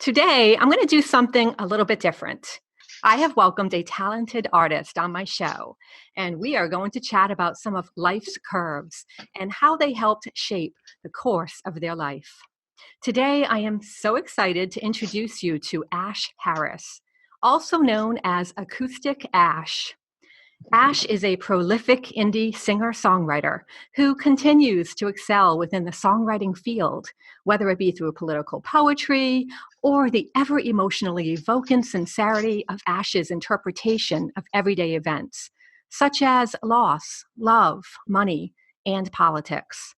Today, I'm going to do something a little bit different. I have welcomed a talented artist on my show, and we are going to chat about some of life's curves and how they helped shape the course of their life. Today, I am so excited to introduce you to Ash Harris, also known as Acoustic Ash. Ash is a prolific indie singer-songwriter who continues to excel within the songwriting field, whether it be through political poetry or the ever emotionally evoking sincerity of Ash's interpretation of everyday events, such as loss, love, money, and politics.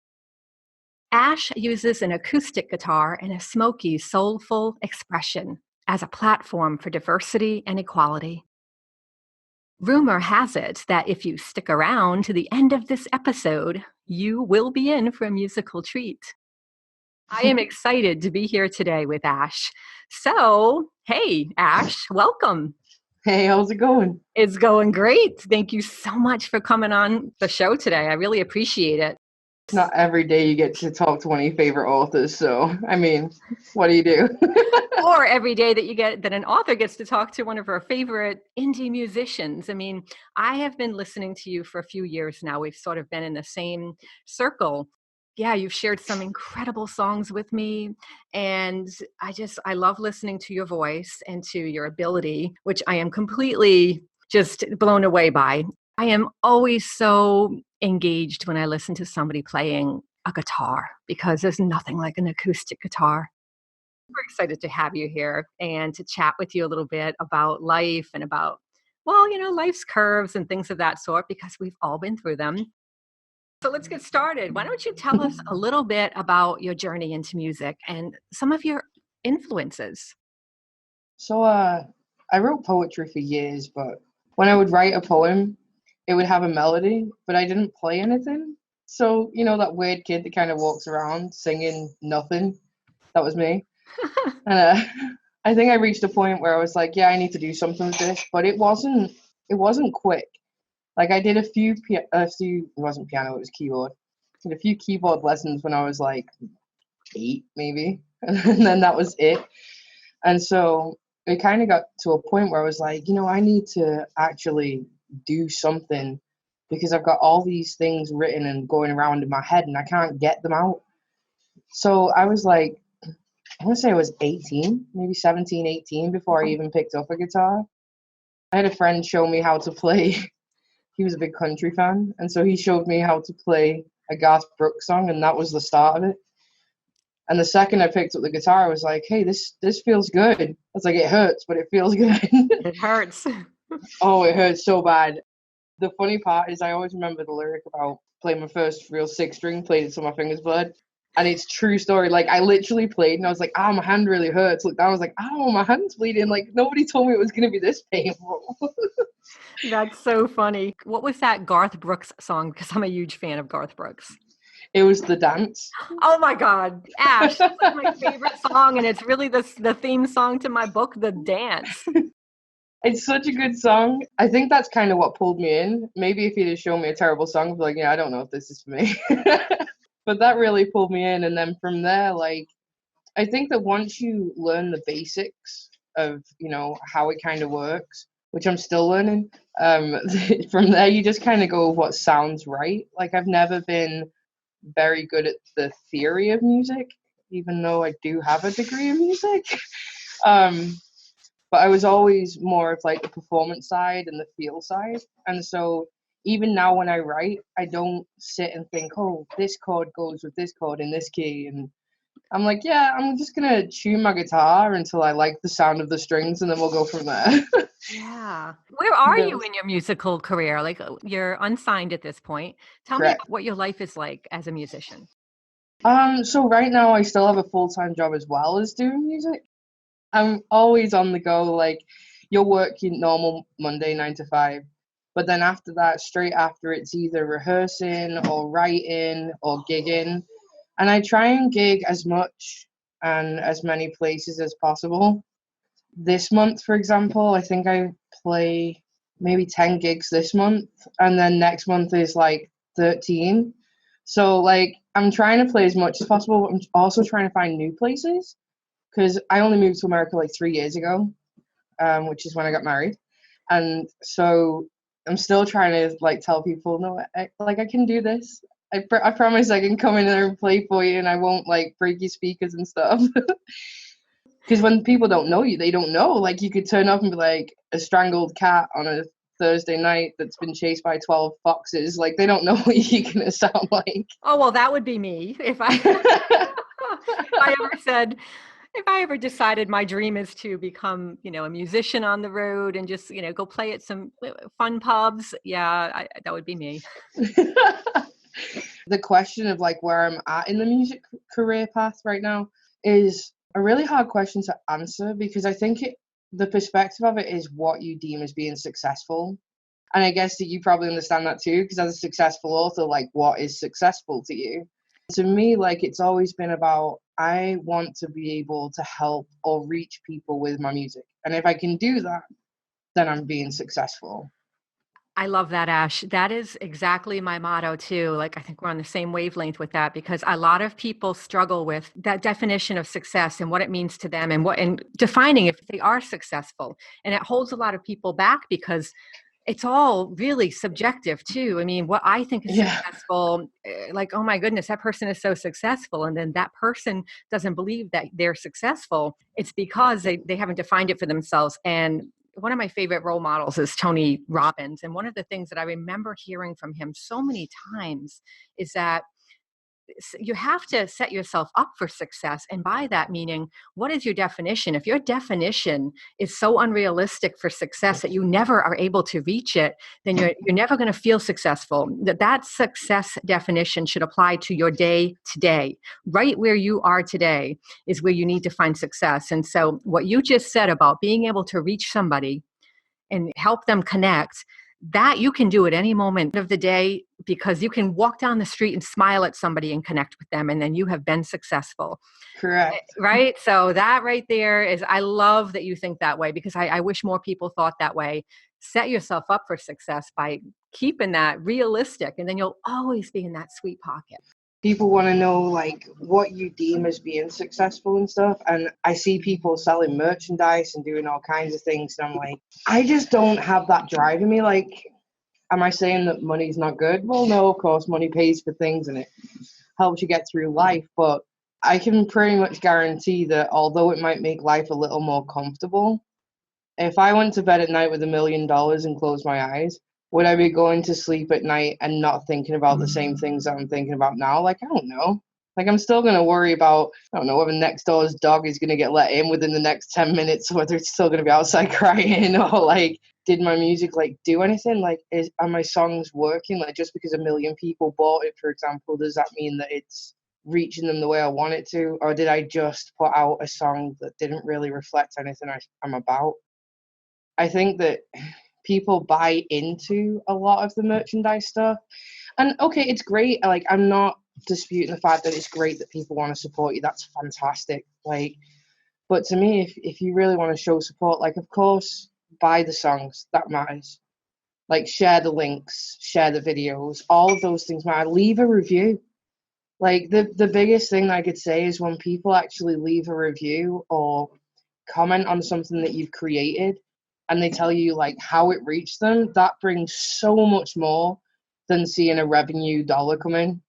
Ash uses an acoustic guitar and a smoky, soulful expression as a platform for diversity and equality. Rumor has it that if you stick around to the end of this episode, you will be in for a musical treat. I am excited to be here today with Ash. So, hey, Ash, welcome. Hey, how's it going? It's going great. Thank you so much for coming on the show today. I really appreciate it. It's not every day you get to talk to one of your favorite authors, so, what do you do? Or every day that an author gets to talk to one of our favorite indie musicians. I have been listening to you for a few years now. We've sort of been in the same circle. Yeah, you've shared some incredible songs with me, and I love listening to your voice and to your ability, which I am completely just blown away by. I am always so engaged when I listen to somebody playing a guitar because there's nothing like an acoustic guitar. We're excited to have you here and to chat with you a little bit about life and about, life's curves and things of that sort, because we've all been through them. So let's get started. Why don't you tell us a little bit about your journey into music and some of your influences? So, I wrote poetry for years, but when I would write a poem, it would have a melody, but I didn't play anything. So, that weird kid that kind of walks around singing nothing, that was me. And I think I reached a point where I was like, yeah, I need to do something with this, but it wasn't quick. Like I did it wasn't piano, it was keyboard. I did a few keyboard lessons when I was like 8 maybe, and then that was it. And so it kind of got to a point where I was like, I need to actually do something because I've got all these things written and going around in my head and I can't get them out. So I was like, I want to say I was 18, maybe 17, 18 before I even picked up a guitar. I had a friend show me how to play. He was a big country fan, and so he showed me how to play a Garth Brooks song, and that was the start of it. And the second I picked up the guitar, I was like, hey, this feels good. I was like, it hurts, but it feels good. It hurts. Oh, it hurts so bad. The funny part is I always remember the lyric about playing my first real 6-string, played it till my fingers bled. And it's true story. Like, I literally played, and I was like, my hand really hurts. Look down, I was like, my hand's bleeding. Like, nobody told me it was going to be this painful. That's so funny. What was that Garth Brooks song? Because I'm a huge fan of Garth Brooks. It was The Dance. Oh my God, Ash, that's like my favorite song, and it's really the theme song to my book, The Dance. It's such a good song. I think that's kind of what pulled me in. Maybe if you'd have shown me a terrible song, I'd be like, yeah, I don't know if this is for me. But that really pulled me in. And then from there, like, I think that once you learn the basics of, how it kind of works, which I'm still learning, from there, you just kind of go with what sounds right. Like, I've never been very good at the theory of music, even though I do have a degree in music. But I was always more of like the performance side and the feel side. And so even now when I write, I don't sit and think, oh, this chord goes with this chord in this key. And I'm like, yeah, I'm just going to tune my guitar until I like the sound of the strings, and then we'll go from there. Yeah. Where are you in your musical career? Like, you're unsigned at this point. Tell me what your life is like as a musician. So right now I still have a full-time job as well as doing music. I'm always on the go. Like, you'll work your normal Monday 9 to 5, but then after that, straight after, it's either rehearsing or writing or gigging. And I try and gig as much and as many places as possible. This month, for example, I think I play maybe 10 gigs this month, and then next month is like 13. So like, I'm trying to play as much as possible, but I'm also trying to find new places. because I only moved to America like 3 years ago, which is when I got married. And so I'm still trying to like tell people, no, I can do this. I promise I can come in there and play for you, and I won't like break your speakers and stuff. Because when people don't know you, they don't know. Like you could turn up and be like a strangled cat on a Thursday night that's been chased by 12 foxes. Like they don't know what you're gonna sound like. Oh, well, that would be me if I if I ever decided my dream is to become, a musician on the road and just, go play at some fun pubs. Yeah, that would be me. The question of like where I'm at in the music career path right now is a really hard question to answer, because I think the perspective of it is what you deem as being successful. And I guess that you probably understand that too, because as a successful author, like what is successful to you? To me, like it's always been about, I want to be able to help or reach people with my music. And if I can do that, then I'm being successful. I love that, Ash. That is exactly my motto too. Like, I think we're on the same wavelength with that, because a lot of people struggle with that definition of success and what it means to them, and defining if they are successful. And it holds a lot of people back because it's all really subjective too. I mean, what I think is Yeah. successful, like, oh my goodness, that person is so successful. And then that person doesn't believe that they're successful. It's because they haven't defined it for themselves. And one of my favorite role models is Tony Robbins. And one of the things that I remember hearing from him so many times is that you have to set yourself up for success. And by that meaning, what is your definition? If your definition is so unrealistic for success that you never are able to reach it, then you're never going to feel successful. That success definition should apply to your day today. Right where you are today is where you need to find success. And so what you just said about being able to reach somebody and help them connect, that you can do at any moment of the day, because you can walk down the street and smile at somebody and connect with them, and then you have been successful. Correct. Right? So that right there is, I love that you think that way, because I wish more people thought that way. Set yourself up for success by keeping that realistic, and then you'll always be in that sweet pocket. People want to know like what you deem as being successful and stuff, and I see people selling merchandise and doing all kinds of things, and I'm like, I just don't have that drive in me. Like, am I saying that money's not good? Well, no, of course money pays for things and it helps you get through life, but I can pretty much guarantee that although it might make life a little more comfortable, if I went to bed at night with $1 million and closed my eyes, would I be going to sleep at night and not thinking about the same things that I'm thinking about now? Like, I don't know. Like, I'm still going to worry about, I don't know, whether next door's dog is going to get let in within the next 10 minutes, whether it's still going to be outside crying, or like, did my music like do anything? Like, are my songs working? Like, just because 1 million people bought it, for example, does that mean that it's reaching them the way I want it to? Or did I just put out a song that didn't really reflect anything I'm about? I think that people buy into a lot of the merchandise stuff. And okay, it's great. Like, I'm not disputing the fact that it's great that people want to support you. That's fantastic. Like, but to me, if you really want to show support, like, of course, buy the songs. That matters. Like, share the links, share the videos. All of those things matter. Leave a review. Like, the biggest thing I could say is when people actually leave a review or comment on something that you've created, and they tell you like how it reached them, that brings so much more than seeing a revenue dollar come in.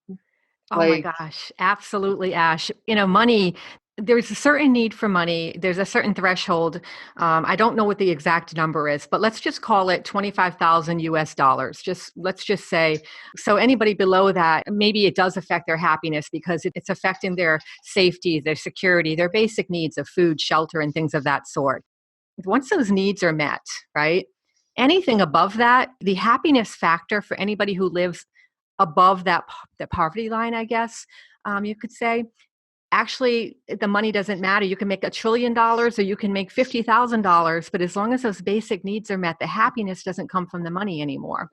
Oh my Like, gosh, absolutely, Ash. Money, there's a certain need for money. There's a certain threshold. I don't know what the exact number is, but let's just call it 25,000 US dollars. Let's just say, so anybody below that, maybe it does affect their happiness because it's affecting their safety, their security, their basic needs of food, shelter, and things of that sort. Once those needs are met, right? Anything above that, the happiness factor for anybody who lives above the poverty line, I guess, you could say, actually, the money doesn't matter. You can make $1 trillion or you can make $50,000, but as long as those basic needs are met, the happiness doesn't come from the money anymore.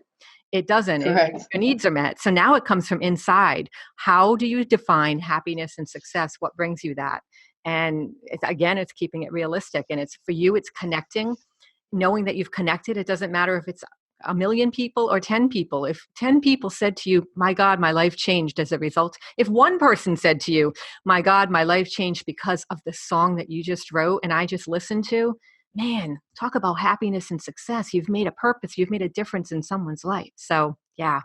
It doesn't. correct. Your needs are met. So now it comes from inside. How do you define happiness and success? What brings you that? And it's keeping it realistic. And it's for you, it's connecting, knowing that you've connected. It doesn't matter if it's a million people or 10 people, if 10 people said to you, my God, my life changed as a result, if one person said to you, my God, my life changed because of the song that you just wrote and I just listened to, man, talk about happiness and success. You've made a purpose. You've made a difference in someone's life. So yeah.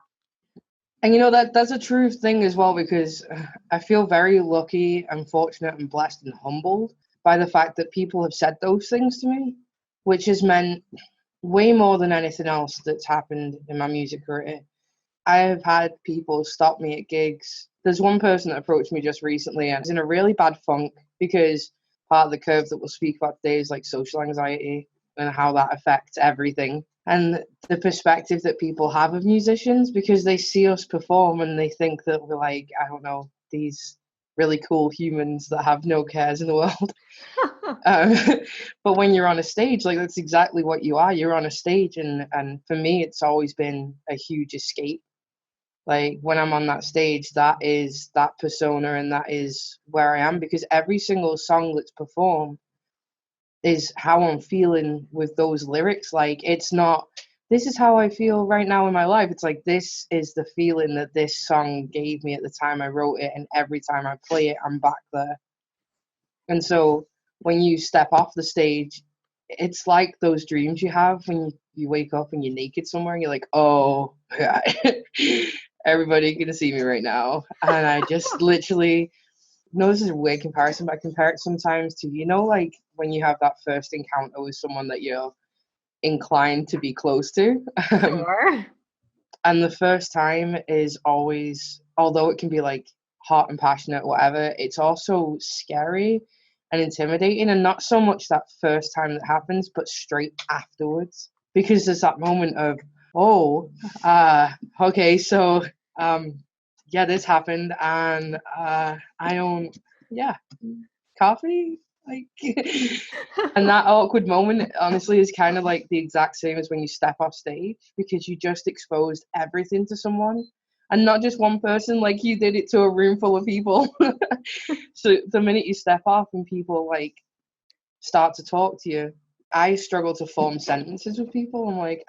And that's a true thing as well, because I feel very lucky and fortunate and blessed and humbled by the fact that people have said those things to me, which has meant way more than anything else that's happened in my music career. I have had people stop me at gigs. There's one person that approached me just recently and is in a really bad funk because part of the curve that we'll speak about today is like social anxiety and how that affects everything. And the perspective that people have of musicians, because they see us perform and they think that we're like, I don't know, these really cool humans that have no cares in the world. But when you're on a stage, like that's exactly what you are. You're on a stage, and for me, it's always been a huge escape. Like when I'm on that stage, that is that persona, and that is where I am, because every single song that's performed is how I'm feeling with those lyrics. Like it's not, this is how I feel right now in my life. It's like, this is the feeling that this song gave me at the time I wrote it, and every time I play it, I'm back there. And so when you step off the stage, it's like those dreams you have when you wake up and you're naked somewhere and you're like, oh, God, everybody can see me right now. And I just literally, no, this is a weird comparison, but I compare it sometimes to, like when you have that first encounter with someone that you're inclined to be close to. Sure. And the first time is always, although it can be like hot and passionate, whatever, it's also scary and intimidating, and not so much that first time that happens, but straight afterwards, because there's that moment of, okay, so yeah, this happened, and I don't, yeah, coffee, like, and that awkward moment, honestly, is kind of like the exact same as when you step off stage, because you just exposed everything to someone, and not just one person, like you did it to a room full of people. So the minute you step off and people like start to talk to you, I struggle to form sentences with people. I'm like,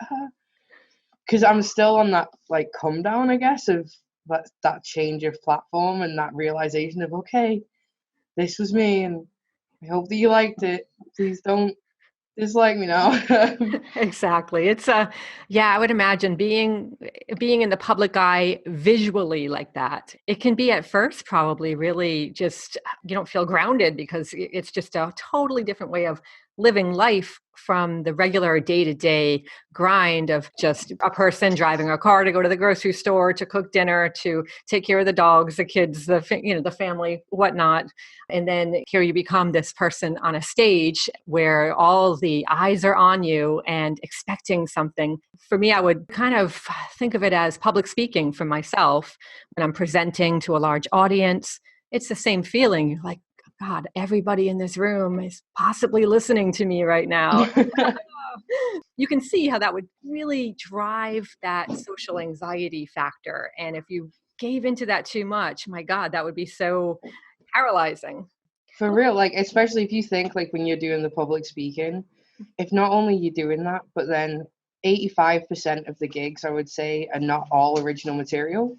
because I'm still on that like come down, I guess, of that change of platform and that realization of, okay, this was me, and I hope that you liked it. Please don't dislike me now. Exactly. It's yeah, I would imagine being in the public eye visually like that. It can be at first probably really just you don't feel grounded because it's just a totally different way of living life from the regular day-to-day grind of just a person driving a car to go to the grocery store, to cook dinner, to take care of the dogs, the kids, the family, whatnot. And then here you become this person on a stage where all the eyes are on you and expecting something. For me, I would kind of think of it as public speaking for myself when I'm presenting to a large audience. It's the same feeling. You're like, God, everybody in this room is possibly listening to me right now. You can see how that would really drive that social anxiety factor. And if you gave into that too much, my God, that would be so paralyzing. For real, like, especially if you think like when you're doing the public speaking, if not only you're doing that, but then 85% of the gigs, I would say, are not all original material.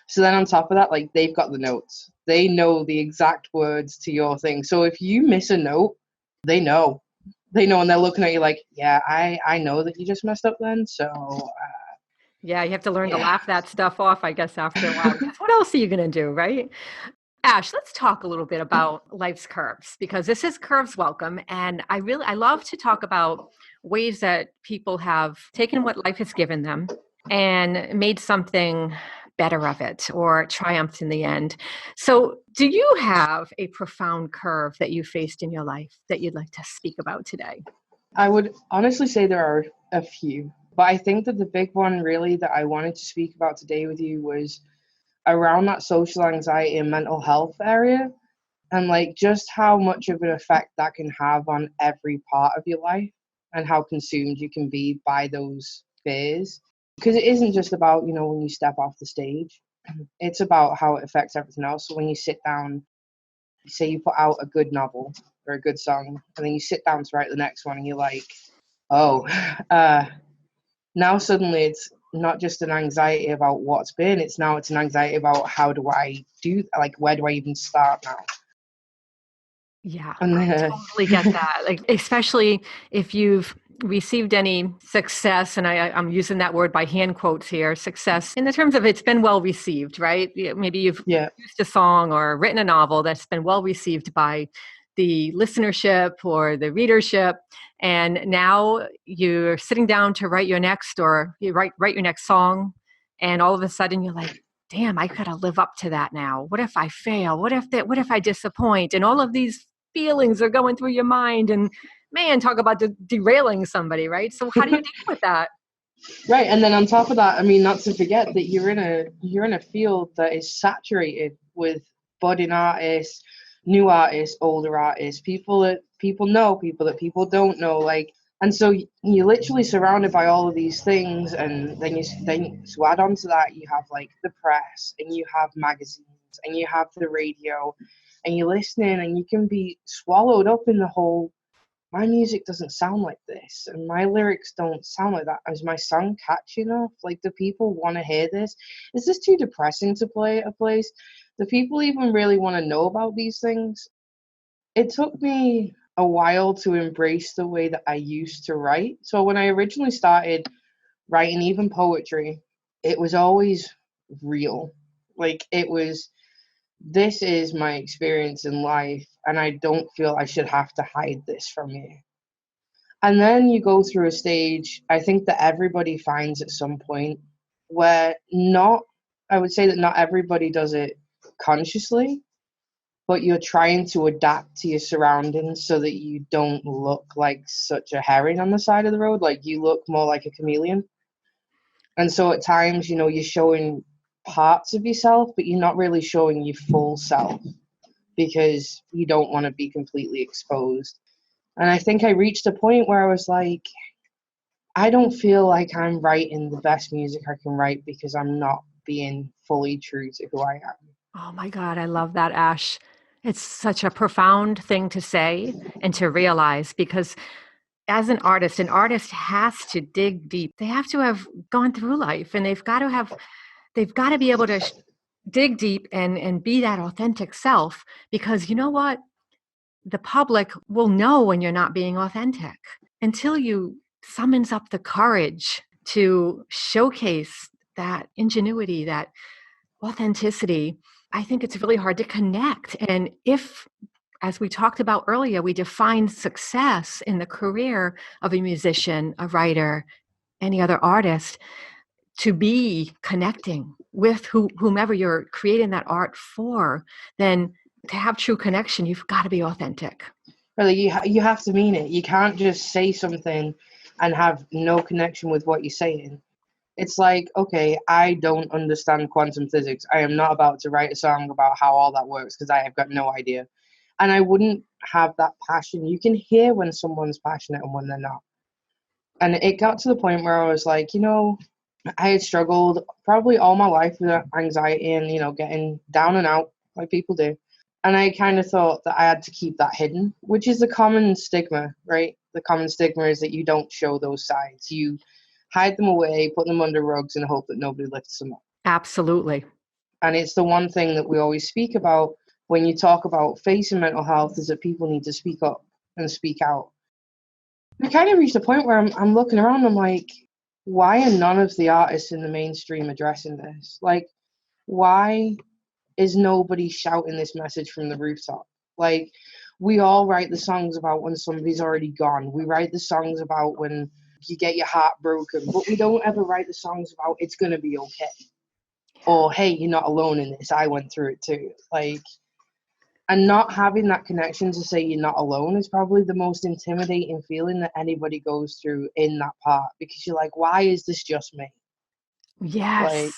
So then on top of that, like, they've got the notes. They know the exact words to your thing. So if you miss a note, they know. They know, and they're looking at you like, yeah, I know that you just messed up then. So, Yeah, you have to learn to yeah. laugh that stuff off, I guess, after a while. Because what else are you going to do, right? Ash, let's talk a little bit about life's curves, because this is Curves Welcome. And I love to talk about ways that people have taken what life has given them and made something better of it or triumphed in the end. So do you have a profound curve that you faced in your life that you'd like to speak about today? I would honestly say there are a few, but I think that the big one really that I wanted to speak about today with you was around that social anxiety and mental health area, and like just how much of an effect that can have on every part of your life, and how consumed you can be by those fears. Because it isn't just about, when you step off the stage, it's about how it affects everything else. So when you sit down, say you put out a good novel or a good song, and then you sit down to write the next one, and you're like, oh, Now suddenly it's not just an anxiety about what's been, it's an anxiety about how do I do, like, where do I even start now? Yeah, And I totally get that. Like, especially if you've received any success, and I'm using that word by hand quotes here, success in the terms of it's been well received, right? Maybe you've yeah, produced a song or written a novel that's been well received by the listenership or the readership, and now you're sitting down to write your next, or you write your next song, and all of a sudden you're like, damn, I gotta live up to that now. What if I fail? What if I disappoint? And all of these feelings are going through your mind, and man, talk about derailing somebody, right? So how do you deal with that? right. And then on top of that, I mean, not to forget that you're in a field that is saturated with budding artists, new artists, older artists, people that people know, people that people don't know, like. And so you're literally surrounded by all of these things, and then to add on to that, you have like the press, and you have magazines, and you have the radio, and you're listening, and you can be swallowed up in the whole. My music doesn't sound like this, and my lyrics don't sound like that. Is my song catchy enough? Like, do people want to hear this? Is this too depressing to play at a place? Do people even really want to know about these things? It took me a while to embrace the way that I used to write. So when I originally started writing even poetry, it was always real. Like, it was, this is my experience in life, and I don't feel I should have to hide this from you. And then you go through a stage, I think that everybody finds at some point where I would say that not everybody does it consciously, but you're trying to adapt to your surroundings so that you don't look like such a herring on the side of the road. Like, you look more like a chameleon. And so at times, you're showing parts of yourself, but you're not really showing your full self because you don't want to be completely exposed. And I think I reached a point where I was like, I don't feel like I'm writing the best music I can write because I'm not being fully true to who I am. Oh my God, I love that, Ash. It's such a profound thing to say and to realize, because as an artist has to dig deep. They have to have gone through life, and they've got to be able to dig deep and be that authentic self, because you know what? The public will know when you're not being authentic until you summons up the courage to showcase that ingenuity, that authenticity. I think it's really hard to connect. And if, as we talked about earlier, we define success in the career of a musician, a writer, any other artist, to be connecting with whomever you're creating that art for, then to have true connection, you've got to be authentic. Really, you have to mean it. You can't just say something and have no connection with what you're saying. It's like, okay, I don't understand quantum physics. I am not about to write a song about how all that works because I have got no idea. And I wouldn't have that passion. You can hear when someone's passionate and when they're not. And it got to the point where I was like, I had struggled probably all my life with anxiety and, getting down and out like people do. And I kind of thought that I had to keep that hidden, which is the common stigma, right? The common stigma is that you don't show those sides. You hide them away, put them under rugs, and hope that nobody lifts them up. Absolutely. And it's the one thing that we always speak about when you talk about facing mental health, is that people need to speak up and speak out. I kind of reached a point where I'm looking around, I'm like, why are none of the artists in the mainstream addressing this? Like, why is nobody shouting this message from the rooftop? Like, we all write the songs about when somebody's already gone. We write the songs about when you get your heart broken, but we don't ever write the songs about it's going to be okay. Or, hey, you're not alone in this. I went through it too. Like, and not having that connection to say you're not alone is probably the most intimidating feeling that anybody goes through in that part, because you're like, why is this just me? Like, Yes.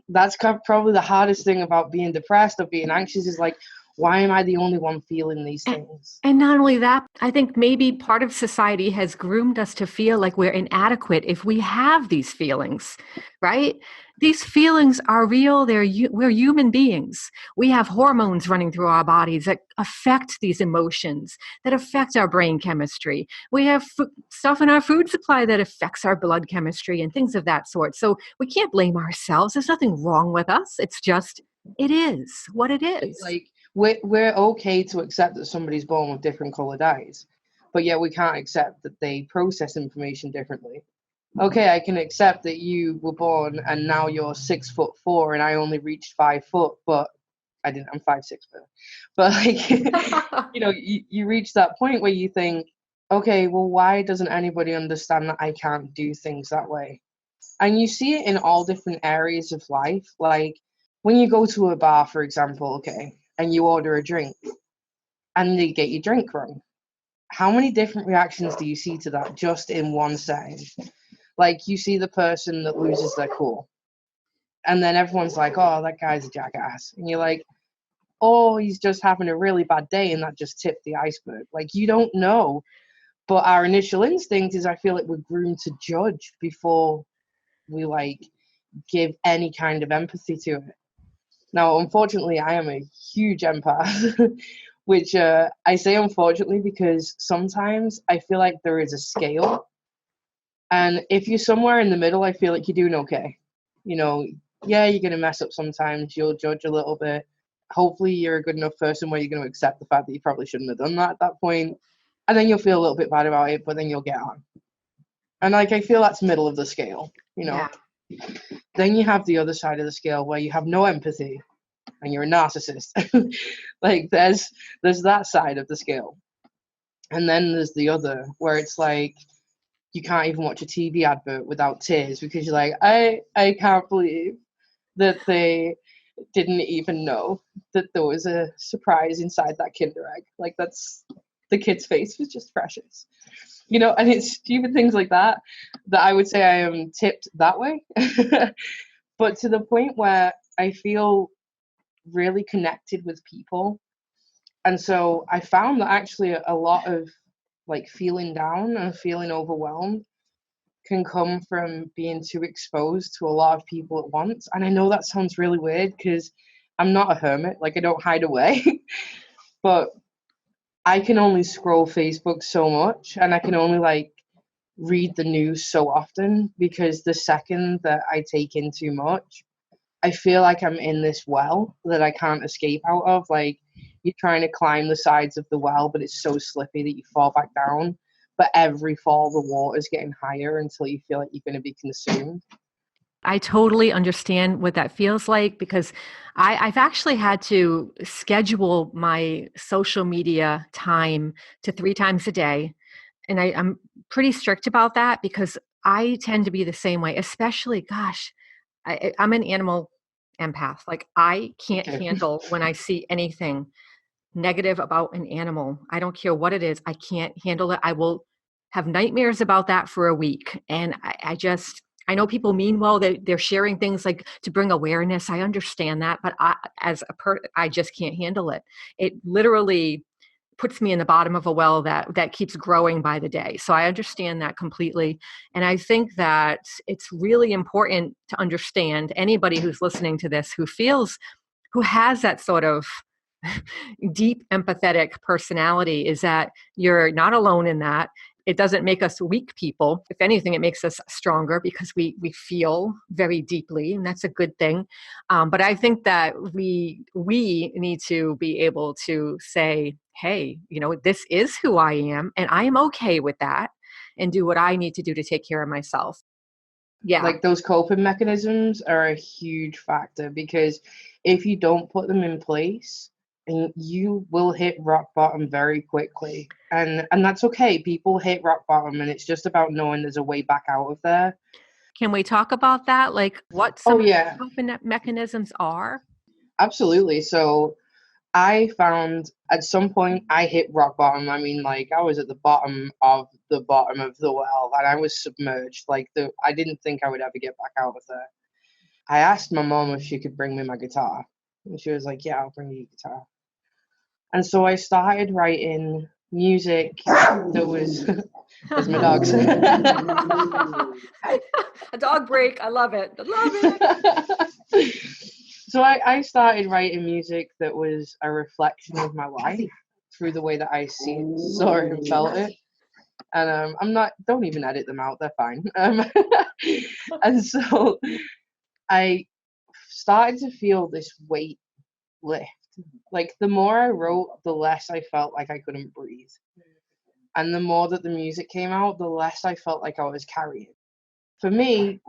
that's probably the hardest thing about being depressed or being anxious, is like, Why am I the only one feeling these And, things? and not only that, I think maybe part of society has groomed us to feel like we're inadequate if we have these feelings, right? These feelings are real. We're human beings. We have hormones running through our bodies that affect these emotions, that affect our brain chemistry. We have stuff in our food supply that affects our blood chemistry and things of that sort. So we can't blame ourselves. There's nothing wrong with us. It's just, it is what it is. Like we're okay to accept that somebody's born with different colored eyes, but yet we can't accept that they process information differently. Okay, I can accept that you were born and now you're 6'4" and I only reached 5 foot, but I didn't. I'm 5'6", but like you reach that point where you think, okay, well, why doesn't anybody understand that I can't do things that way? And you see it in all different areas of life. Like when you go to a bar, for example, okay, and you order a drink and they get your drink wrong. How many different reactions do you see to that just in one setting? Like you see the person that loses their cool. And then everyone's like, oh, that guy's a jackass. And you're like, oh, he's just having a really bad day and that just tipped the iceberg. Like you don't know. But our initial instinct is I feel like we're groomed to judge before we like give any kind of empathy to it. Now, unfortunately, I am a huge empath, which I say unfortunately because sometimes I feel like there is a scale. And if you're somewhere in the middle, I feel like you're doing okay. You know, yeah, you're going to mess up sometimes. You'll judge a little bit. Hopefully, you're a good enough person where you're going to accept the fact that you probably shouldn't have done that at that point. And then you'll feel a little bit bad about it, but then you'll get on. And like, I feel that's middle of the scale, you know. Yeah. Then you have the other side of the scale where you have no empathy and you're a narcissist. Like there's that side of the scale. And then there's the other where it's like you can't even watch a TV advert without tears because you're like, I can't believe that they didn't even know that there was a surprise inside that Kinder Egg. Like that's the kid's face was just precious. You know, and it's stupid things like that I would say I am tipped that way. But to the point where I feel really connected with people. And so I found that actually a lot of like feeling down and feeling overwhelmed can come from being too exposed to a lot of people at once. And I know that sounds really weird because I'm not a hermit, like I don't hide away, but I can only scroll Facebook so much and I can only like read the news so often because the second that I take in too much, I feel like I'm in this well that I can't escape out of. Like you're trying to climb the sides of the well, but it's so slippy that you fall back down. But every fall, the water's getting higher until you feel like you're going to be consumed. I totally understand what that feels like because I've actually had to schedule my social media time to 3 times a day. And I'm pretty strict about that because I tend to be the same way, especially, gosh, I'm an animal empath. Like I can't Okay. handle when I see anything negative about an animal. I don't care what it is. I can't handle it. I will have nightmares about that for a week. And I know people mean well. They're sharing things like to bring awareness. I understand that, but I just can't handle it. It literally puts me in the bottom of a well that keeps growing by the day. So I understand that completely. And I think that it's really important to understand anybody who's listening to this who has that sort of deep empathetic personality is that you're not alone in that. It doesn't make us weak people. If anything, it makes us stronger because we feel very deeply, and that's a good thing. But I think that we need to be able to say, hey, this is who I am, and I am okay with that, and do what I need to do to take care of myself. Yeah. Like those coping mechanisms are a huge factor because if you don't put them in place, and you will hit rock bottom very quickly. And that's okay. People hit rock bottom and it's just about knowing there's a way back out of there. Can we talk about that? Like what Oh some of yeah, the coping mechanisms are? absolutely. So I found at some point I hit rock bottom. I mean, like I was at the bottom of the well, and I was submerged. I didn't think I would ever get back out of there. I asked my mom if she could bring me my guitar, and she was like, "Yeah, I'll bring you your guitar." And so I started writing music that was, there's my dogs. A dog break. I love it. I love it. So I started writing music that was a reflection of my life through the way that I saw it and felt it. And I'm not, don't even edit them out, they're fine. And so I started to feel this weight lift. Like the more I wrote, the less I felt like I couldn't breathe. And the more that the music came out, the less I felt like I was carrying. For me,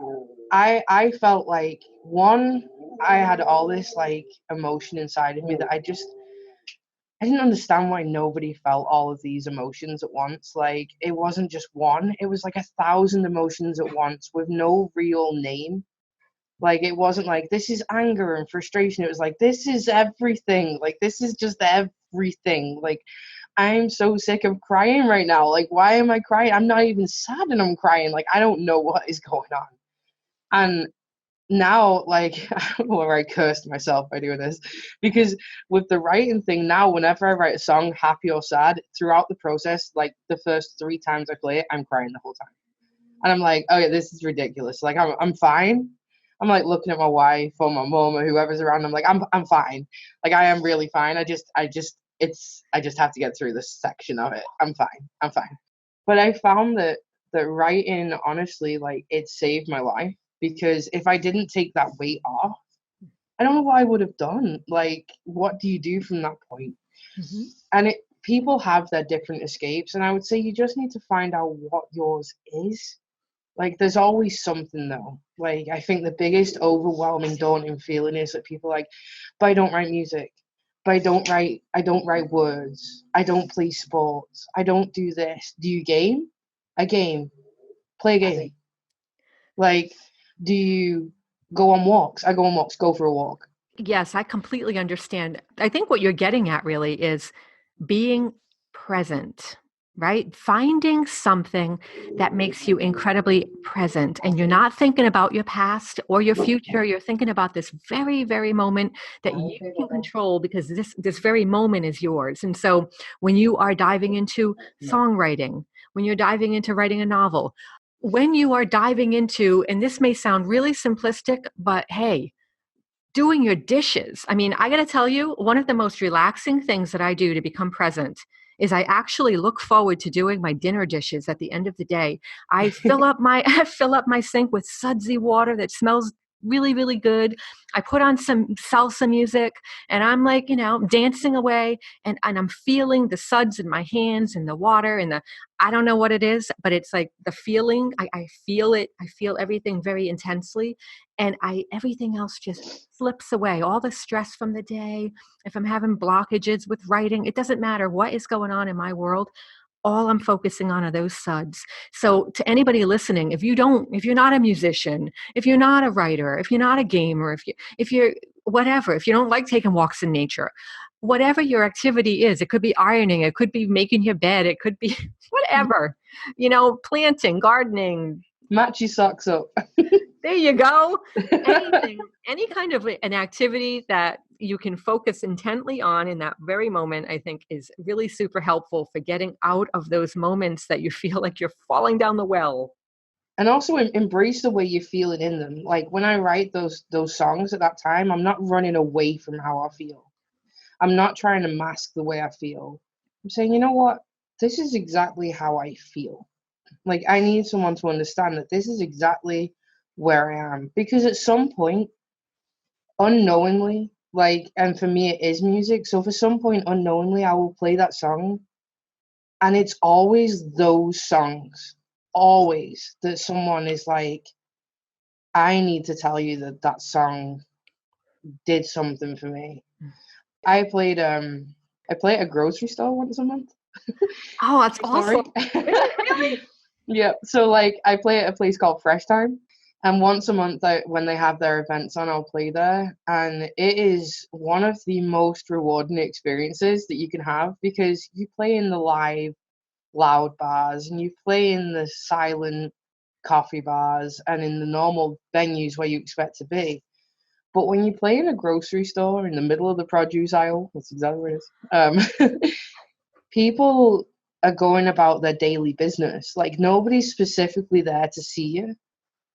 I felt like, one, I had all this like emotion inside of me that I didn't understand why nobody felt all of these emotions at once. Like, it wasn't just one, it was like 1,000 emotions at once with no real name. Like, it wasn't like, this is anger and frustration. It was like, this is everything. Like, this is just everything. Like, I'm so sick of crying right now. Like, why am I crying? I'm not even sad and I'm crying. Like, I don't know what is going on. And now, like, I don't know where I cursed myself by doing this, because with the writing thing now, whenever I write a song, happy or sad, throughout the process, like the first 3 times I play it, I'm crying the whole time. And I'm like, oh yeah, this is ridiculous. Like, I'm fine. I'm like looking at my wife or my mom or whoever's around. I'm like, I'm fine. Like, I am really fine. I just have to get through this section of it. I'm fine. I'm fine. But I found that writing, honestly, like, it saved my life, because if I didn't take that weight off, I don't know what I would have done. Like, what do you do from that point? Mm-hmm. And people have their different escapes, and I would say you just need to find out what yours is. Like, there's always something, though. Like, I think the biggest overwhelming, daunting feeling is that people are like, but I don't write music. But I don't write words. I don't play sports. I don't do this. Do you game? I game. Play a game. Like, do you go on walks? I go on walks. Go for a walk. Yes, I completely understand. I think what you're getting at really is being present, right? Finding something that makes you incredibly present, and you're not thinking about your past or your future. You're thinking about this very, very moment that you can control, because this very moment is yours. And so when you are diving into songwriting, when you're diving into writing a novel, when you are diving into, and this may sound really simplistic, but hey, doing your dishes. I mean, I got to tell you, one of the most relaxing things that I do to become present is I actually look forward to doing my dinner dishes at the end of the day. I fill up my I fill up my sink with sudsy water that smells really, really good. I put on some salsa music and I'm like, dancing away, and I'm feeling the suds in my hands and the water and I don't know what it is, but it's like the feeling. I feel it. I feel everything very intensely, and everything else just slips away. All the stress from the day, if I'm having blockages with writing, it doesn't matter what is going on in my world. All I'm focusing on are those suds. So to anybody listening, if you're not a musician, if you're not a writer, if you're not a gamer, if you're whatever, if you don't like taking walks in nature, whatever your activity is, it could be ironing, it could be making your bed, it could be whatever, planting, gardening. Match your socks up. There you go. Anything, any kind of an activity that you can focus intently on in that very moment, I think is really super helpful for getting out of those moments that you feel like you're falling down the well. And also embrace the way you're feeling in them. Like, when I write those songs at that time, I'm not running away from how I feel. I'm not trying to mask the way I feel. I'm saying, you know what? This is exactly how I feel. Like, I need someone to understand that this is exactly where I am. Because at some point, unknowingly, like, and for me, it is music. So for some point, unknowingly, I will play that song. And it's always those songs, always, that someone is like, I need to tell you that that song did something for me. I play at a grocery store once a month. Oh, that's Sorry. awesome. Really? Yeah. So, like, I play at a place called Fresh Time. And once a month, when they have their events on, I'll play there. And it is one of the most rewarding experiences that you can have, because you play in the live, loud bars, and you play in the silent coffee bars and in the normal venues where you expect to be. But when you play in a grocery store in the middle of the produce aisle, that's exactly what it is. People are going about their daily business. Like nobody's specifically there to see you.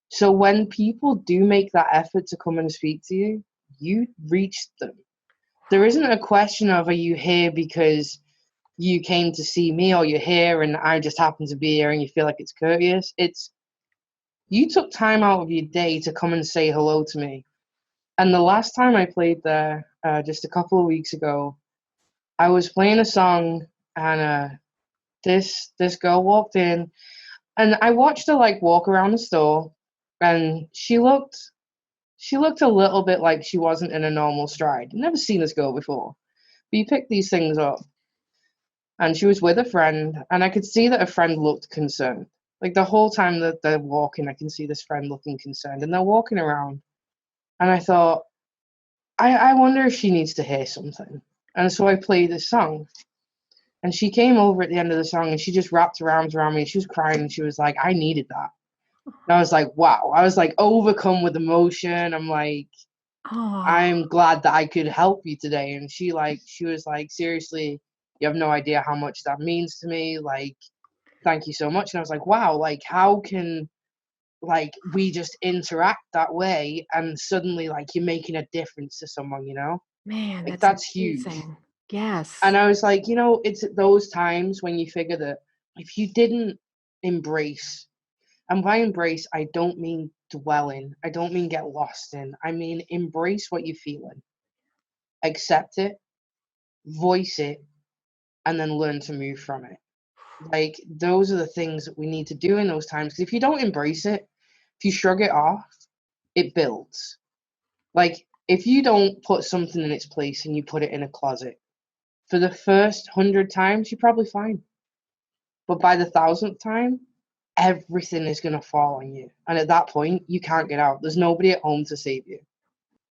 So when people do make that effort to come and speak to you, you reach them. There isn't a question of, are you here because you came to see me, or you're here and I just happen to be here and you feel like it's courteous. It's, you took time out of your day to come and say hello to me. And the last time I played there, just a couple of weeks ago, I was playing a song, and this girl walked in, and I watched her like walk around the store, and she looked a little bit like she wasn't in a normal stride. I've never seen this girl before. But you pick these things up. And she was with a friend, and I could see that a friend looked concerned. Like the whole time that they're walking, I can see this friend looking concerned, and they're walking around. And I thought, I wonder if she needs to hear something. And so I played this song. And she came over at the end of the song, and she just wrapped her arms around me, and she was crying, and she was like, I needed that. And I was like, wow. I was like overcome with emotion. I'm like, Oh, I'm glad that I could help you today. And she was like, seriously, you have no idea how much that means to me. Like, thank you so much. And I was like, wow, like how can like we just interact that way and suddenly like you're making a difference to someone, man, like that's that's huge. amazing. Yes. And I was like, it's at those times when you figure that if you didn't embrace, and by embrace, I don't mean dwell in, I don't mean get lost in, I mean embrace what you're feeling, accept it, voice it, and then learn to move from it. Like those are the things that we need to do in those times. Because if you don't embrace it, if you shrug it off, it builds. Like if you don't put something in its place and you put it in a closet, for the first 100 times, you're probably fine. But by the 1,000th time, everything is going to fall on you. And at that point, you can't get out. There's nobody at home to save you.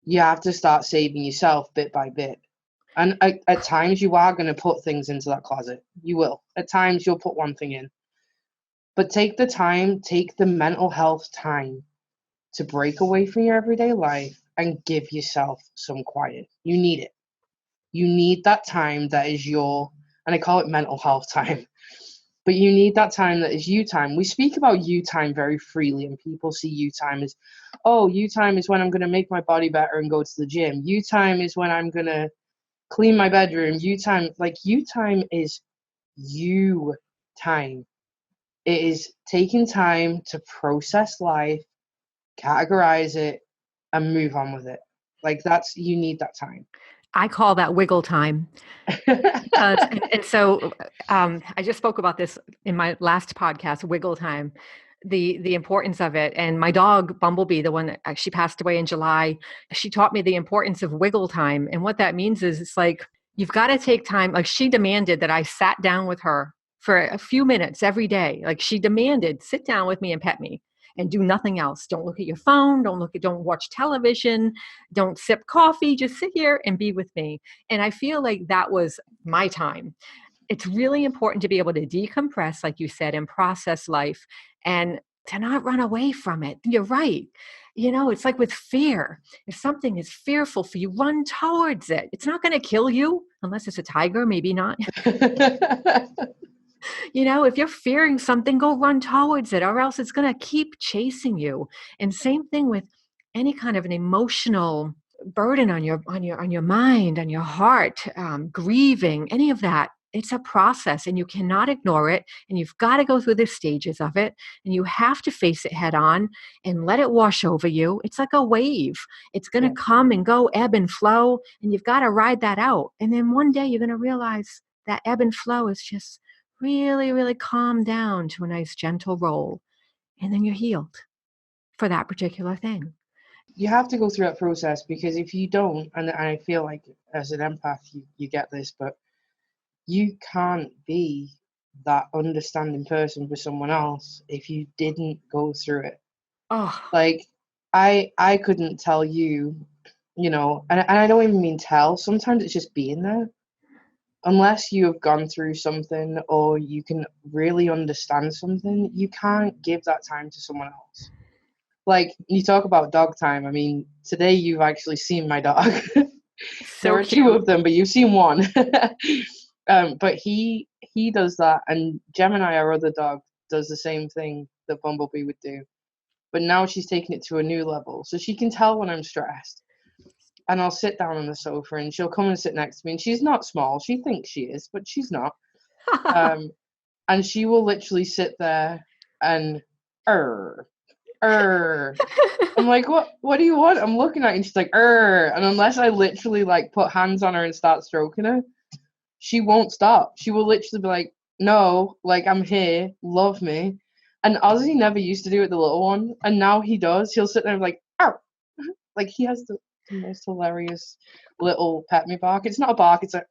You have to start saving yourself bit by bit. And at times, you are going to put things into that closet. You will. At times, you'll put one thing in. But take the time, take the mental health time to break away from your everyday life and give yourself some quiet. You need it. You need that time that is and I call it mental health time, but you need that time that is you time. We speak about you time very freely, and people see you time as, oh, you time is when I'm going to make my body better and go to the gym. You time is when I'm going to clean my bedroom. You time is you time. It is taking time to process life, categorize it, and move on with it. Like you need that time. I call that wiggle time. Because, and so I just spoke about this in my last podcast, wiggle time, the importance of it. And my dog, Bumblebee, the one that she passed away in July, she taught me the importance of wiggle time. And what that means is it's like, you've got to take time. Like she demanded that I sat down with her for a few minutes every day. Like she demanded, sit down with me and pet me and do nothing else. Don't look at your phone. Don't watch television. Don't sip coffee. Just sit here and be with me. And I feel like that was my time. It's really important to be able to decompress, like you said, and process life and to not run away from it. You're right. It's like with fear. If something is fearful for you, run towards it. It's not going to kill you unless it's a tiger, maybe not. If you're fearing something, go run towards it, or else it's going to keep chasing you. And same thing with any kind of an emotional burden on your mind, on your heart, grieving, any of that. It's a process and you cannot ignore it. And you've got to go through the stages of it, and you have to face it head on and let it wash over you. It's like a wave. It's going to come and go, ebb and flow, and you've got to ride that out. And then one day you're going to realize that ebb and flow is just really, really calm down to a nice gentle roll. And then you're healed for that particular thing. You have to go through that process, because if you don't, and I feel like as an empath, you get this, but you can't be that understanding person for someone else if you didn't go through it. Oh, Like I couldn't tell you, and I don't even mean tell. Sometimes it's just being there. Unless you have gone through something or you can really understand something, you can't give that time to someone else. Like, you talk about dog time. I mean, today you've actually seen my dog. There So are two cute. of them, but you've seen one. But he does that, and Gemini, our other dog, does the same thing that Bumblebee would do. But now she's taken it to a new level, so she can tell when I'm stressed. And I'll sit down on the sofa, and she'll come and sit next to me. And she's not small; she thinks she is, but she's not. Um, and she will literally sit there and er. I'm like, what do you want? I'm looking at her, and she's like, and unless I literally like put hands on her and start stroking her, she won't stop. She will literally be like, no, like, I'm here, love me. And Ozzy never used to do it, the little one, and now he does. He'll sit there and be like, like, he has the most hilarious little pet me bark. It's not a bark, it's a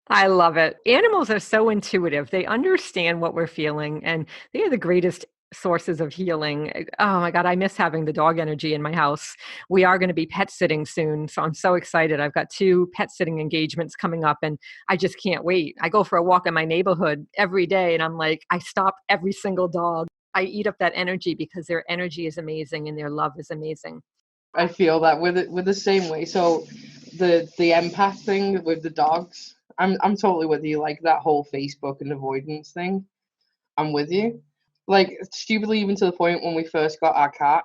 I love it. Animals are so intuitive. They understand what we're feeling, and they are the greatest sources of healing. Oh my God, I miss having the dog energy in my house. We are going to be pet sitting soon, so I'm so excited. I've got 2 pet sitting engagements coming up, and I just can't wait. I go for a walk in my neighborhood every day, and I'm like, I stop every single dog. I eat up that energy because their energy is amazing and their love is amazing. I feel that with the same way. So the empath thing with the dogs, I'm totally with you. Like, that whole Facebook and avoidance thing, I'm with you. Like, stupidly, even to the point when we first got our cat,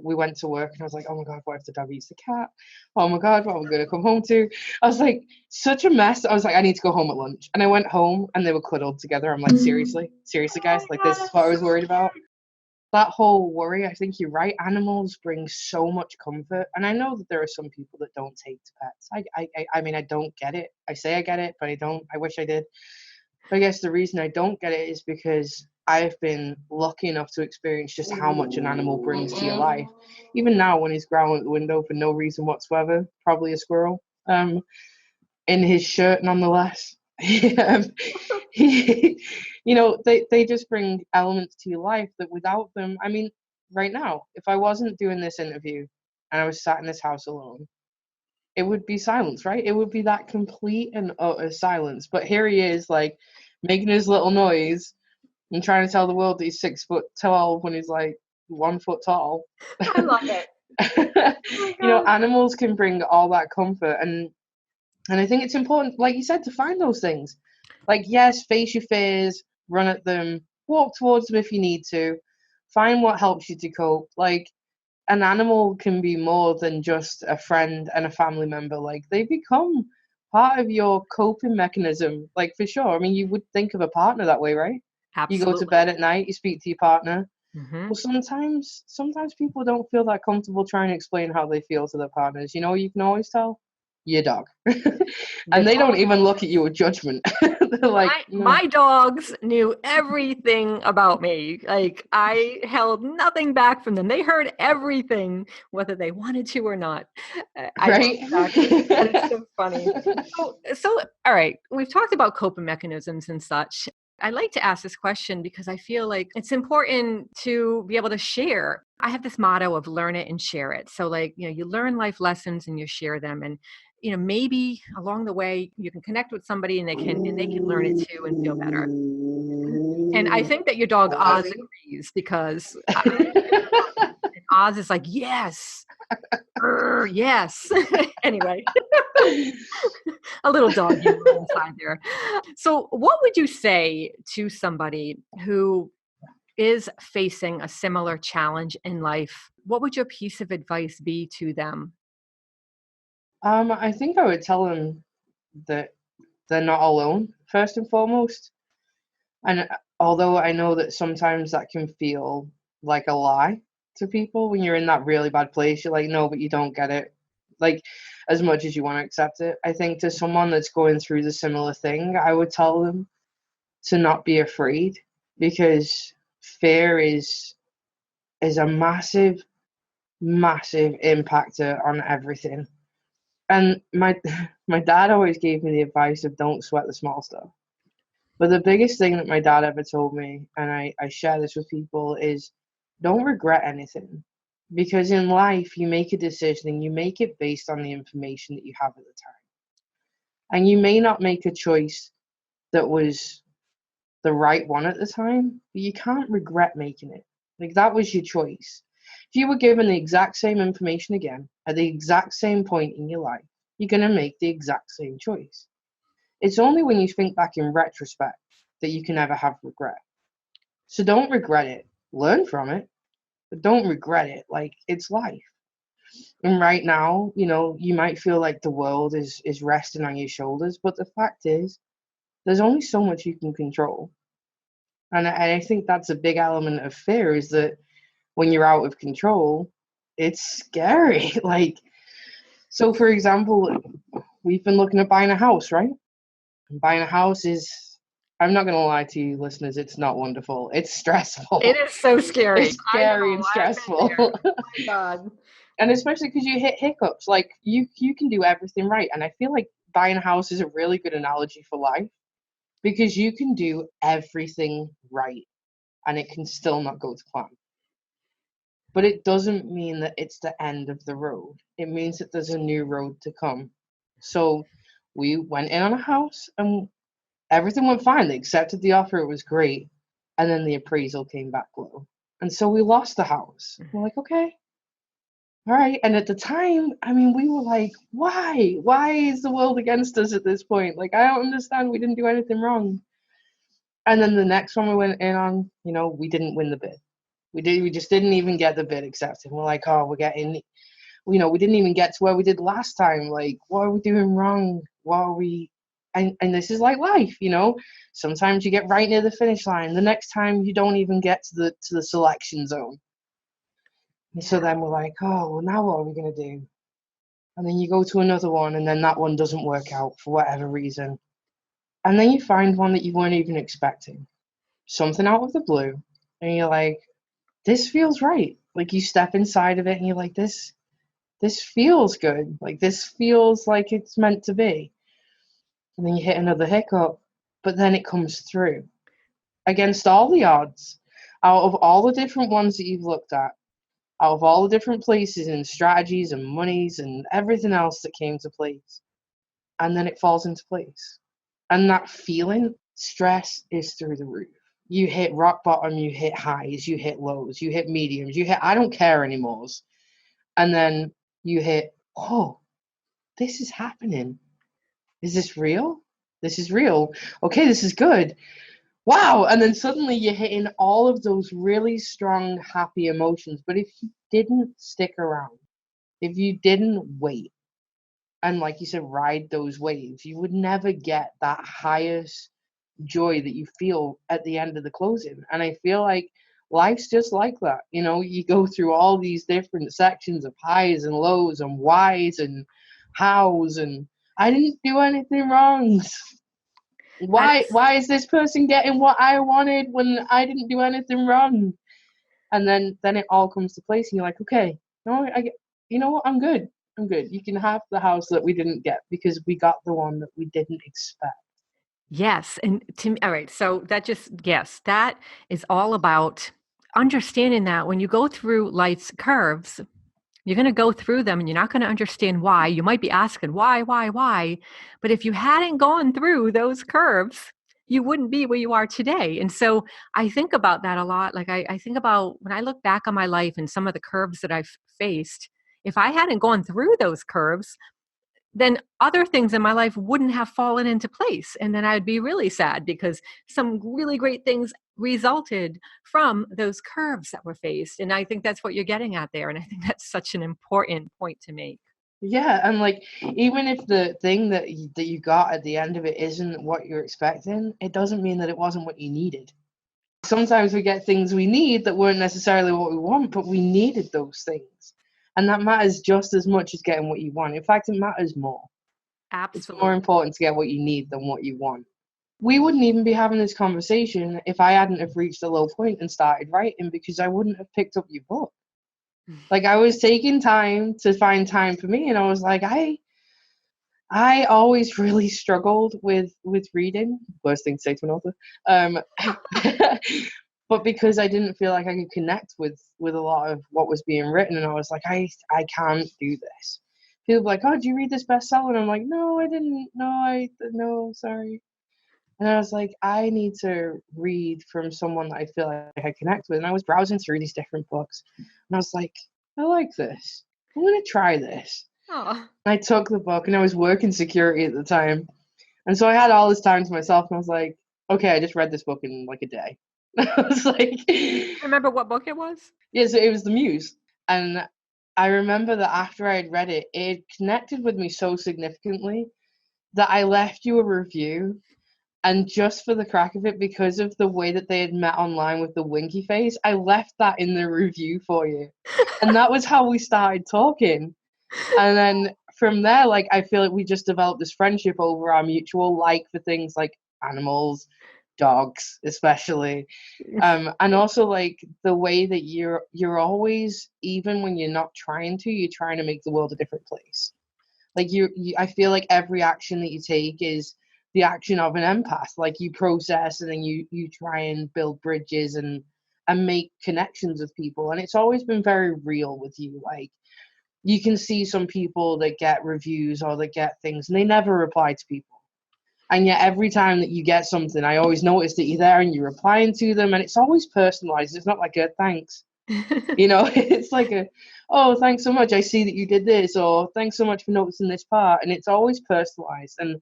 we went to work and I was like, oh my God, what if the dog eats the cat? Oh my God, what am I going to come home to? I was like, such a mess. I was like, I need to go home at lunch. And I went home and they were cuddled together. I'm like, seriously, guys, like, this is what I was worried about. That whole worry, I think you're right. Animals bring so much comfort. And I know that there are some people that don't take to pets. I mean, I don't get it. I say I get it, but I don't. I wish I did. I guess the reason I don't get it is because I've been lucky enough to experience just how much an animal brings to your life. Even now, when he's growling at the window for no reason whatsoever, probably a squirrel, in his shirt nonetheless. um, they just bring elements to your life that without them, I mean, right now, if I wasn't doing this interview and I was sat in this house alone, it would be silence, right? It would be that complete and utter silence. But here he is, like, making his little noise and trying to tell the world that he's 6 foot tall when he's like 1 foot tall. I love it. Oh my God. Animals can bring all that comfort, and I think it's important, like you said, to find those things. Like, yes, face your fears, run at them, walk towards them if you need to, find what helps you to cope. Like, an animal can be more than just a friend and a family member. Like, they become part of your coping mechanism, like, for sure. I mean, you would think of a partner that way, right? You go to Absolutely. bed at night, you speak to your partner. Hmm. Well, sometimes people don't feel that comfortable trying to explain how they feel to their partners. You can always tell your dog. The And they don't dog. even look at you with judgment. They're like, no. My dogs knew everything about me. Like, I held nothing back from them. They heard everything, whether they wanted to or not. I know Right? exactly. That is so funny. So, all right, we've talked about coping mechanisms and such. I like to ask this question because I feel like it's important to be able to share. I have this motto of learn it and share it. So, like, you learn life lessons and you share them. And maybe along the way you can connect with somebody and they can learn it too and feel better. And I think that your dog Oz agrees because and Oz is like, yes, yes. Anyway, a little dog humor inside there. So, what would you say to somebody who is facing a similar challenge in life? What would your piece of advice be to them? I think I would tell them that they're not alone, first and foremost. And although I know that sometimes that can feel like a lie to people when you're in that really bad place, you're like, no, but you don't get it. Like, as much as you want to accept it. I think to someone that's going through the similar thing, I would tell them to not be afraid, because fear is a massive, massive impactor on everything. And my dad always gave me the advice of don't sweat the small stuff. But the biggest thing that my dad ever told me, and I share this with people, is don't regret anything. Because in life, you make a decision and you make it based on the information that you have at the time. And you may not make a choice that was the right one at the time, but you can't regret making it. Like, that was your choice. If you were given the exact same information again at the exact same point in your life, you're going to make the exact same choice. It's only when you think back in retrospect that you can ever have regret. So don't regret it. Learn from it, but don't regret it. Like, it's life. And right now, you might feel like the world is resting on your shoulders, but the fact is, there's only so much you can control. And I think that's a big element of fear, is that when you're out of control, it's scary. Like, so for example, we've been looking at buying a house, right? And buying a house is, I'm not going to lie to you listeners, it's not wonderful. It's stressful. It is so scary. It's scary and stressful. Oh my God. And especially because you hit hiccups. Like, you can do everything right. And I feel like buying a house is a really good analogy for life, because you can do everything right and it can still not go to plan. But it doesn't mean that it's the end of the road. It means that there's a new road to come. So we went in on a house and everything went fine. They accepted the offer. It was great. And then the appraisal came back low. And so we lost the house. We're like, okay, all right. And at the time, I mean, we were like, why? Why is the world against us at this point? Like, I don't understand. We didn't do anything wrong. And then the next one we went in on, we didn't win the bid. We just didn't even get the bid accepted. We're like, oh, we didn't even get to where we did last time. Like, what are we doing wrong? What are we? And this is like life, Sometimes you get right near the finish line. The next time you don't even get to the selection zone. And so then we're like, oh, well, now what are we gonna do? And then you go to another one, and then that one doesn't work out for whatever reason. And then you find one that you weren't even expecting. Something out of the blue, and you're like, this feels right. Like, you step inside of it and you're like, this feels good. Like, this feels like it's meant to be. And then you hit another hiccup, but then it comes through against all the odds. Out of all the different ones that you've looked at, out of all the different places and strategies and monies and everything else that came to place, and then it falls into place. And that feeling, stress is through the roof. You hit rock bottom, you hit highs, you hit lows, you hit mediums, you hit I don't care anymore. And then you hit, oh, this is happening. Is this real? This is real. Okay, this is good. Wow. And then suddenly you're hitting all of those really strong, happy emotions. But if you didn't stick around, if you didn't wait, and like you said, ride those waves, you would never get that highest joy that you feel at the end of the closing. And I feel like life's just like that. You go through all these different sections of highs and lows and whys and hows, and I didn't do anything wrong. Why is this person getting what I wanted when I didn't do anything wrong? And then it all comes to place, and you're like, okay, no, you know what, I'm good. You can have the house that we didn't get because we got the one that we didn't expect. Yes. And to me, all right. So that is all about understanding that when you go through life's curves, you're going to go through them and you're not going to understand why. You might be asking why. But if you hadn't gone through those curves, you wouldn't be where you are today. And so I think about that a lot. Like I think about when I look back on my life and some of the curves that I've faced, if I hadn't gone through those curves, then other things in my life wouldn't have fallen into place. And then I'd be really sad because some really great things resulted from those curves that were faced. And I think that's what you're getting at there. And I think that's such an important point to make. Yeah, and like, even if the thing that you got at the end of it isn't what you're expecting, it doesn't mean that it wasn't what you needed. Sometimes we get things we need that weren't necessarily what we want, but we needed those things. And that matters just as much as getting what you want. In fact, it matters more. Absolutely. It's more important to get what you need than what you want. We wouldn't even be having this conversation if I hadn't have reached a low point and started writing, because I wouldn't have picked up your book. Like, I was taking time to find time for me, and I was like, I always really struggled with reading. Worst thing to say to an author. But because I didn't feel like I could connect with a lot of what was being written, and I was like, I can't do this. People were like, oh, did you read this bestseller? And I'm like, no, I didn't. No, sorry. And I was like, I need to read from someone that I feel like I connect with. And I was browsing through these different books, and I was like, I like this. I'm gonna try this. Oh, And I took the book, and I was working security at the time, and so I had all this time to myself. And I was like, okay, I just read this book in like a day. I was like, remember what book it was? yeah, so it was The Muse. And I remember that after I had read it, it connected with me so significantly that I left you a review. And just for the crack of it, because of the way that they had met online with the winky face, I left that in the review for you. And that was how we started talking. And then from there, like, I feel like we just developed this friendship over our mutual like for things like animals, dogs, especially. And also like the way that you're always, even when you're not trying to, you're trying to make the world a different place. Like you I feel like every action that you take is the action of an empath. Like you process, and then you try and build bridges and make connections with people. And it's always been very real with you. Like you can see some people that get reviews or that get things and they never reply to people. And yet every time that you get something, I always notice that you're there and you're replying to them, and it's always personalized. It's not like a thanks. It's like a, oh, thanks so much. I see that you did this, or thanks so much for noticing this part. And it's always personalized. And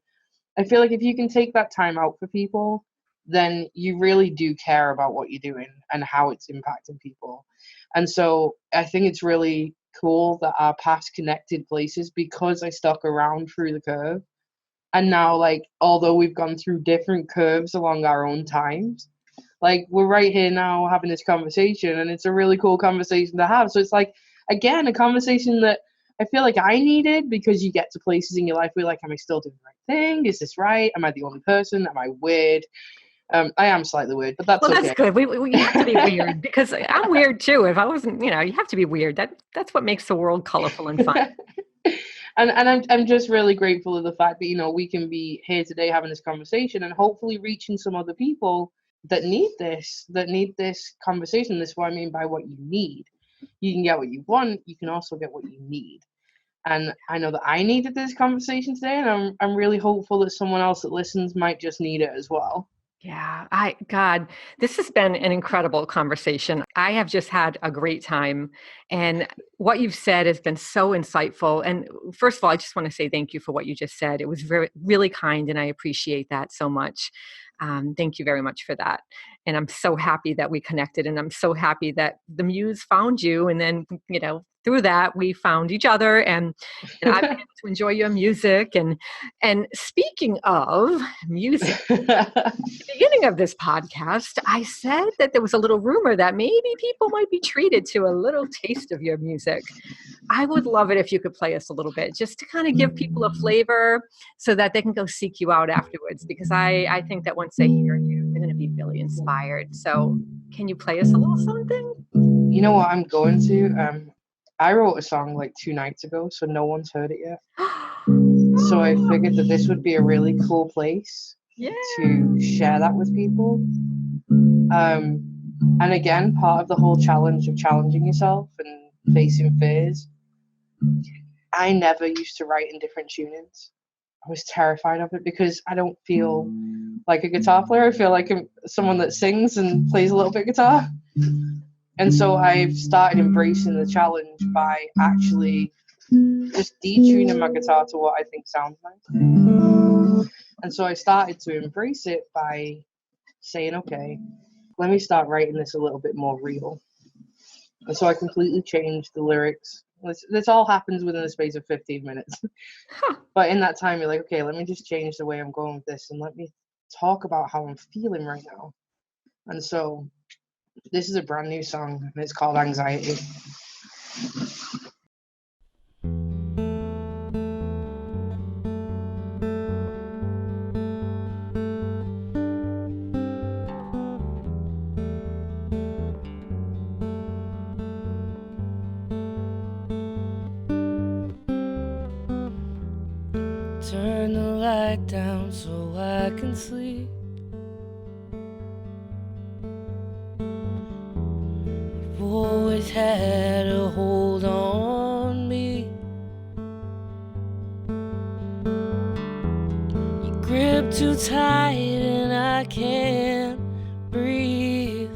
I feel like if you can take that time out for people, then you really do care about what you're doing and how it's impacting people. And so I think it's really cool that our paths connected places because I stuck around through the curve. And now, like, although we've gone through different curves along our own times, like we're right here now having this conversation, and it's a really cool conversation to have. So it's like, again, a conversation that I feel like I needed, because you get to places in your life where you're like, am I still doing the right thing? Is this right? Am I the only person? Am I weird? I am slightly weird, but that's Well, that's okay. good. We have to be weird because I'm weird too. If I wasn't, you have to be weird. That's what makes the world colorful and fun. And I'm just really grateful of the fact that we can be here today having this conversation and hopefully reaching some other people that need this conversation. This is what I mean by what you need. You can get what you want. You can also get what you need. And I know that I needed this conversation today, and I'm really hopeful that someone else that listens might just need it as well. Yeah, God, this has been an incredible conversation. I have just had a great time. And what you've said has been so insightful. And first of all, I just want to say thank you for what you just said. It was really kind, and I appreciate that so much. Thank you very much for that. And I'm so happy that we connected, and I'm so happy that the muse found you. And then, through that, we found each other, and I've been able to enjoy your music. And speaking of music, the beginning of this podcast, I said that there was a little rumor that maybe people might be treated to a little taste of your music. I would love it if you could play us a little bit, just to kind of give people a flavor so that they can go seek you out afterwards, because I think that once they hear you, they're going to be really inspired. So can you play us a little something? You know what I'm going to? I wrote a song like 2 nights ago, so no one's heard it yet. So I figured that this would be a really cool place to share that with people. And again, part of the whole challenge of challenging yourself and facing fears, I never used to write in different tunings. I was terrified of it because I don't feel like a guitar player. I feel like I'm someone that sings and plays a little bit guitar. And so I've started embracing the challenge by actually just detuning my guitar to what I think sounds nice. And so I started to embrace it by saying, okay, let me start writing this a little bit more real. And so I completely changed the lyrics. This all happens within the space of 15 minutes. But in that time, you're like, okay, let me just change the way I'm going with this, and let me talk about how I'm feeling right now. And so this is a brand new song, and it's called Anxiety. Turn the light down so I can sleep. You've always had a hold on me. You grip too tight and can't breathe.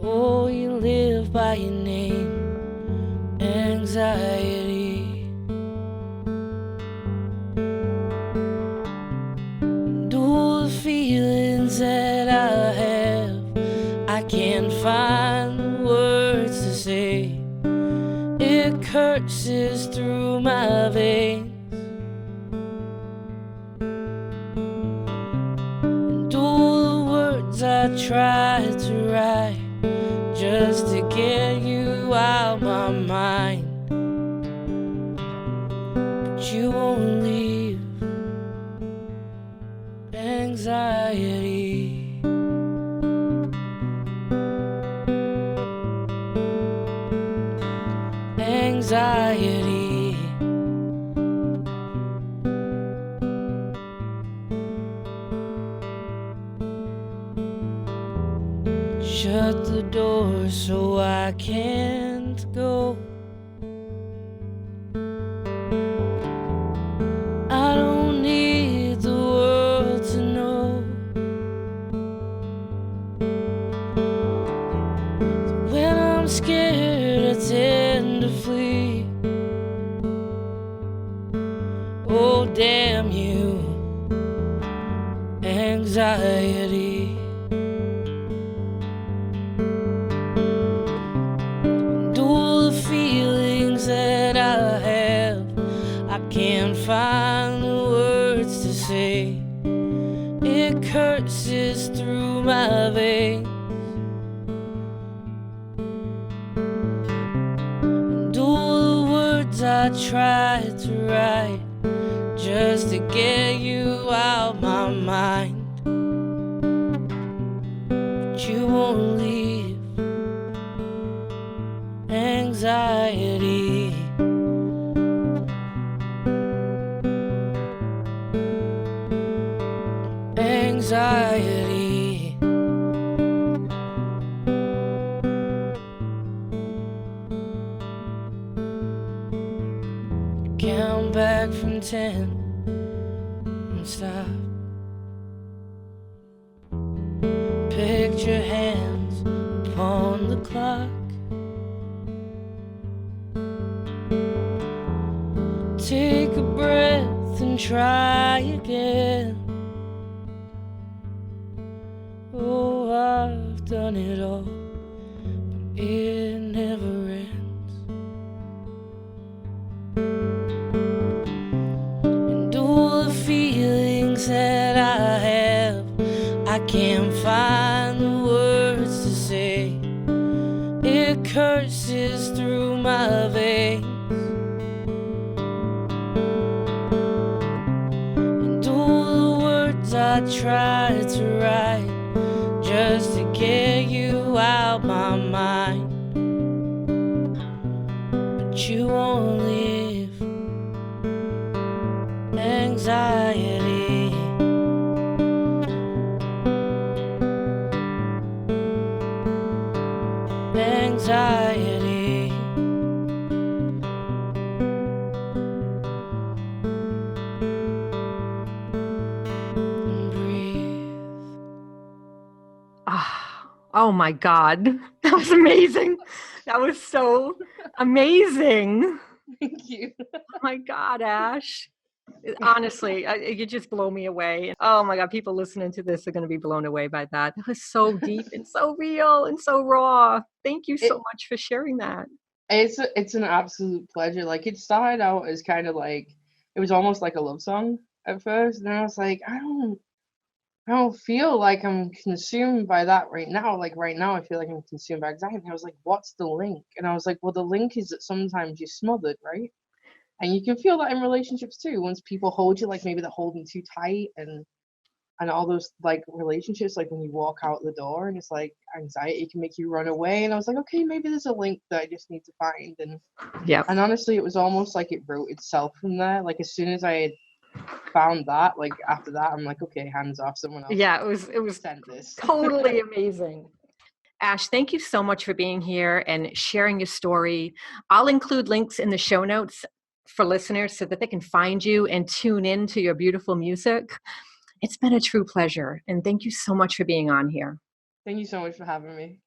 Oh, you live by your name, anxiety. And all the feelings that I have, I can't find the words to say. It curses through my veins. And all the words I tried to write just to get you out my mind, but you won't leave. Anxiety. Anxiety. Shut the door so I can't go. I don't need the world to know that when I'm scared I tend to flee. Oh, damn you, anxiety. And all the feelings that I have, I can't find the words to say. It curses through my veins. And all the words I tried to write just to get you out my mind, but you won't leave. Anxiety. Anxiety. Count back from 10 and stop. Picture hands upon the clock. Take a breath and try again. Oh, I've done it all, but it never ends. And all the feelings that I have, I can't find the words to say. It curses through my veins. And all the words I tried to write just to get you out my mind, but you won't leave. Anxiety. Anxiety. And breathe. Oh my God. That was amazing. That was so amazing. Thank you. Oh my God, Ash. Honestly, you just blow me away. Oh my God, people listening to this are going to be blown away by that. That was so deep and so real and so raw. Thank you so much for sharing that. It's an absolute pleasure. Like, it started out as kind of like, it was almost like a love song at first, and then I was like, I don't feel like I'm consumed by that right now. Like, right now I feel like I'm consumed by anxiety. And I was like, what's the link? And I was like, well, the link is that sometimes you're smothered, right? And you can feel that in relationships too. Once people hold you, like maybe they're holding too tight, and all those like relationships, like when you walk out the door and it's like anxiety can make you run away. And I was like, okay, maybe there's a link that I just need to find. And Yeah. And honestly, it was almost like it wrote itself from there. Like, as soon as I had found that, like after that, I'm like, okay, hands off, someone else. Yeah, it was sent this. totally amazing. Ash, thank you so much for being here and sharing your story. I'll include links in the show notes for listeners so that they can find you and tune in to your beautiful music. It's been a true pleasure. And thank you so much for being on here. Thank you so much for having me.